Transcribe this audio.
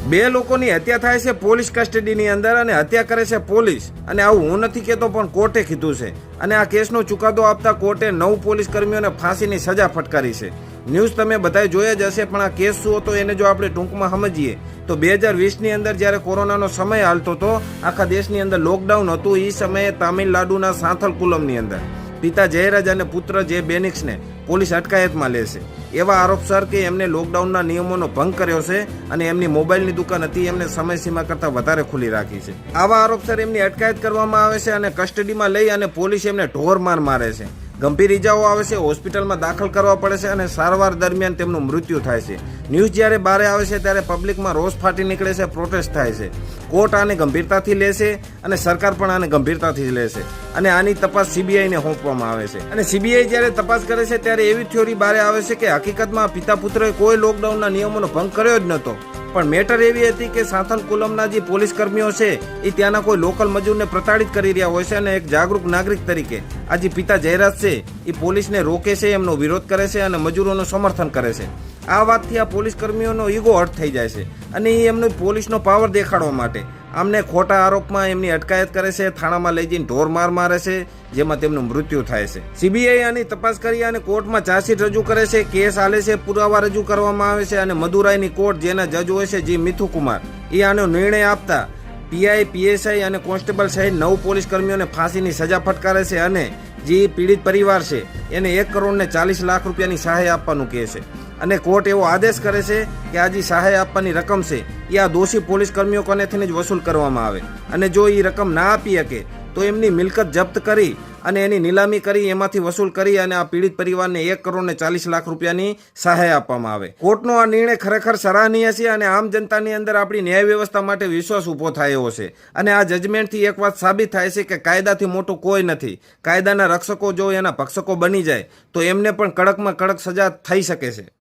બે લોકોની હત્યા થાય છે પોલીસ કસ્ટડીની અંદર અને હત્યા કરે છે પોલીસ. અને આવું હું નથી કહેતો પણ કોર્ટે કીધું છે. અને આ કેસનો ચુકાદો આપતા કોર્ટે 9 પોલીસ કર્મીઓને ફાંસીની સજા ફટકારી છે. ન્યૂઝ તમે બધાએ જોયા જ હશે, પણ આ કેસ શું હતો એને જો આપણે ટૂંકમાં સમજીએ તો 2020ની અંદર જ્યારે કોરોનાનો સમય હાલતો હતો, આખા દેશની અંદર લોકડાઉન હતું, એ સમયે તામિલનાડુના સાંથલકુલમની અંદર પિતા જયરાજ અને પુત્ર જે બેનિક્સને પોલીસ અટકાયતમાં લેશે. એવા આરોપસર કે એમને લોકડાઉનના નિયમોનો ભંગ કર્યો છે અને એમની મોબાઈલની દુકાન હતી એમને સમયસીમા કરતાં વધારે ખુલ્લી રાખી છે. આવા આરોપસર એમની અટકાયત કરવામાં આવે છે અને કસ્ટડીમાં લઈ અને પોલીસ એમને ઢોરમાર મારે છે. ગંભીર ઇજાઓ આવે છે, હોસ્પિટલમાં દાખલ કરવા પડે છે અને સારવાર દરમિયાન તેમનું મૃત્યુ થાય છે. ન્યૂઝ જ્યારે બહાર આવે છે ત્યારે પબ્લિકમાં રોષ ફાટી નીકળે છે, પ્રોટેસ્ટ થાય છે. કોર્ટ આને ગંભીરતાથી લેશે અને સરકાર પણ આને ગંભીરતાથી લેશે અને આની તપાસ સીબીઆઈને સોંપવામાં આવે છે. અને સીબીઆઈ જ્યારે તપાસ કરે છે ત્યારે એવી થિયોરી બહાર આવે છે કે હકીકતમાં પિતા પુત્રએ કોઈ લોકડાઉનના નિયમોનો ભંગ કર્યો જ નહોતો, પણ મેટર એવી હતી કે સાંથલકુલમના જે પોલીસ કર્મીઓ છે એ ત્યાંના કોઈ લોકલ મજૂરને પ્રતાડિત કરી રહ્યા હોય છે અને એક જાગૃત નાગરિક તરીકે આ જે પિતા જયરાજ છે એ પોલીસને રોકે છે, એમનો વિરોધ કરે છે અને મજૂરોનું સમર્થન કરે છે. આ વાતથી આ પોલીસ કર્મીઓનો ઈગો હર્ટ થઈ જાય છે અને એ એમનો પોલીસનો પાવર દેખાડવા માટે આમને ખોટા આરોપમાં એમની અટકાયત કરે છે, થાણામાં લઈ જઈને ઢોર મારે છે, જેમાં તેમનું મૃત્યુ થાય છે. સીબીઆઈ આની તપાસ કરી અને કોર્ટમાં ચાર્જશીટ રજૂ કરે છે, કેસ હાલે છે, પુરાવા રજૂ કરવામાં આવે છે અને મદુરાઈની કોર્ટ જેના જજ હોય છે જી મિથુ કુમાર, એ આનો નિર્ણય આપતા પીઆઈ, પીએસઆઈ અને કોન્સ્ટેબલ સહિત 9 પોલીસ કર્મીઓને ફાંસીની સજા ફટકારે છે અને જે પીડિત પરિવાર છે એને 1 કરોડ ને 40 લાખ રૂપિયાની સહાય આપવાનું કહે છે. અને કોર્ટ એવો આદેશ કરે છે કે આ જે સહાય આપવાની રકમ છે એ આ દોષી પોલીસ કર્મીઓ કનેથી જ વસૂલ કરવામાં આવે અને જો એ રકમ ના આપી શકે તો એમની મિલકત જપ્ત કરી અને એની નીલામી કરી એમાંથી વસૂલ કરી અને આ પીડિત પરિવારને 1 કરોડ ને 40 લાખ રૂપિયાની સહાય આપવામાં આવે. કોર્ટનો આ નિર્ણય ખરેખર સરાહનીય છે અને આમ જનતાની અંદર આપણી ન્યાય વ્યવસ્થા માટે વિશ્વાસ ઊભો થાય એવો છે. અને આ જજમેન્ટથી એક વાત સાબિત થાય છે કે કાયદાથી મોટું કોઈ નથી. કાયદાના રક્ષકો જો એના ભક્ષકો બની જાય તો એમને પણ કડકમાં કડક સજા થઈ શકે છે.